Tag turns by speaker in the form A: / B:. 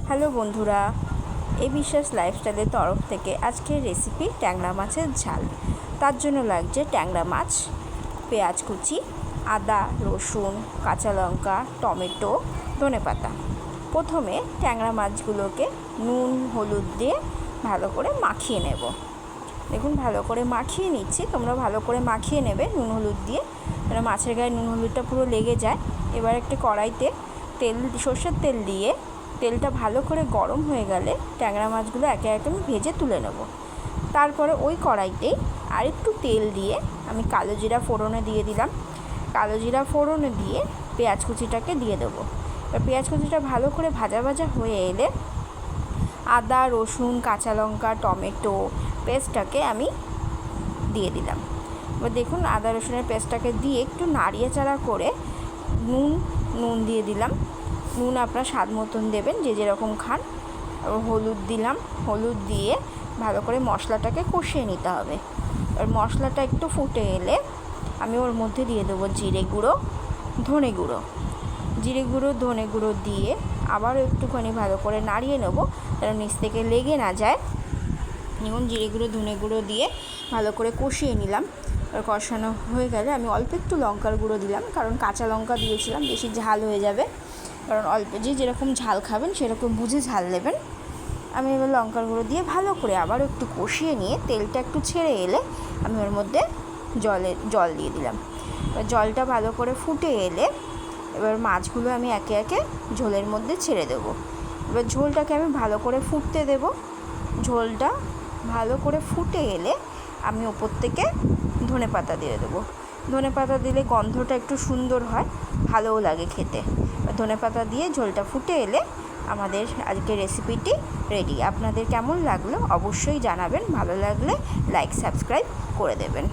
A: Hello বন্ধুরা, এই বিশ্বাস লাইফস্টাইলের তরফ থেকে আজকের রেসিপি ট্যাংরা মাছের ঝাল। তার জন্য লাগছে ট্যাংরা মাছ, পেঁয়াজ কুচি, আদা, রসুন, কাঁচা লঙ্কা, টমেটো, ধনেপাতা। প্রথমে ট্যাংরা মাছগুলোকে নুন হলুদ দিয়ে ভালো করে মাখিয়ে নেব। দেখুন ভালো করে মাখিয়ে নিচ্ছি, তোমরা ভালো করে মাখিয়ে নেবে নুন হলুদ দিয়ে, কারণ মাছের গায়ে নুন হলুদটা পুরো লেগে যায়। এবার একটা কড়াইতে সর্ষের তেল দিয়ে তেলটা ভালো করে গরম হয়ে গেলে ট্যাংরা মাছগুলো একে একে আমি ভেজে তুলে নেব। তারপরে ওই কড়াইতেই আরেকটু তেল দিয়ে আমি কালো জিরা ফোড়নে দিয়ে দিলাম। কালো জিরা ফোড়নে দিয়ে পেঁয়াজ কুচিটাকে দিয়ে দেবো। এবার পেঁয়াজ কুচিটা ভালো করে ভাজা ভাজা হয়ে এলে আদা, রসুন, কাঁচা লঙ্কা, টমেটো পেস্টটাকে আমি দিয়ে দিলাম। এবার দেখুন আদা রসুনের পেস্টটাকে দিয়ে একটু নাড়িয়েচাড়া করে নুন দিয়ে দিলাম। নুন আপনার স্বাদ মতন দেবেন, যে যেরকম খান। হলুদ দিলাম, হলুদ দিয়ে ভালো করে মশলাটাকে কষিয়ে নিতে হবে। এবার মশলাটা একটু ফুটে এলে আমি ওর মধ্যে দিয়ে দেবো জিরে গুঁড়ো, ধনে গুঁড়ো। জিরে গুঁড়ো, ধনে গুঁড়ো দিয়ে আবারও একটুখানি ভালো করে নাড়িয়ে নেবো, যেন নিচ থেকে লেগে না যায়। এখন জিরে গুঁড়ো, ধনে গুঁড়ো দিয়ে ভালো করে কষিয়ে নিলাম। এবার কষানো হয়ে গেলে আমি অল্প একটু লঙ্কার গুঁড়ো দিলাম, কারণ কাঁচা লঙ্কা দিয়েছিলাম, বেশি ঝাল হয়ে যাবে। কারণ অল্প যেরকম ঝাল খাবেন সেরকম বুঝে ঝাল দেবেন। আমি এবার লঙ্কার গুঁড়ো দিয়ে ভালো করে আবারও একটু কষিয়ে নিয়ে তেলটা একটু ছেড়ে এলে আমি ওর মধ্যে জল দিয়ে দিলাম। এবার জলটা ভালো করে ফুটে এলে এবার মাছগুলো আমি একে একে ঝোলের মধ্যে ছেড়ে দেবো। এবার ঝোলটাকে আমি ভালো করে ফুটতে দেব। ঝোলটা ভালো করে ফুটে এলে আমি ওপর থেকে ধনেপাতা দিয়ে দেবো। ধনেপাতা দিলে গন্ধটা একটু সুন্দর হয়, ভালোও লাগে খেতে। ধনেপাতা দিয়ে ঝোলটা ফুটে এলে আমাদের আজকের রেসিপিটি রেডি। আপনাদের কেমন লাগলো অবশ্যই জানাবেন, ভালো লাগলে লাইক সাবস্ক্রাইব করে দেবেন।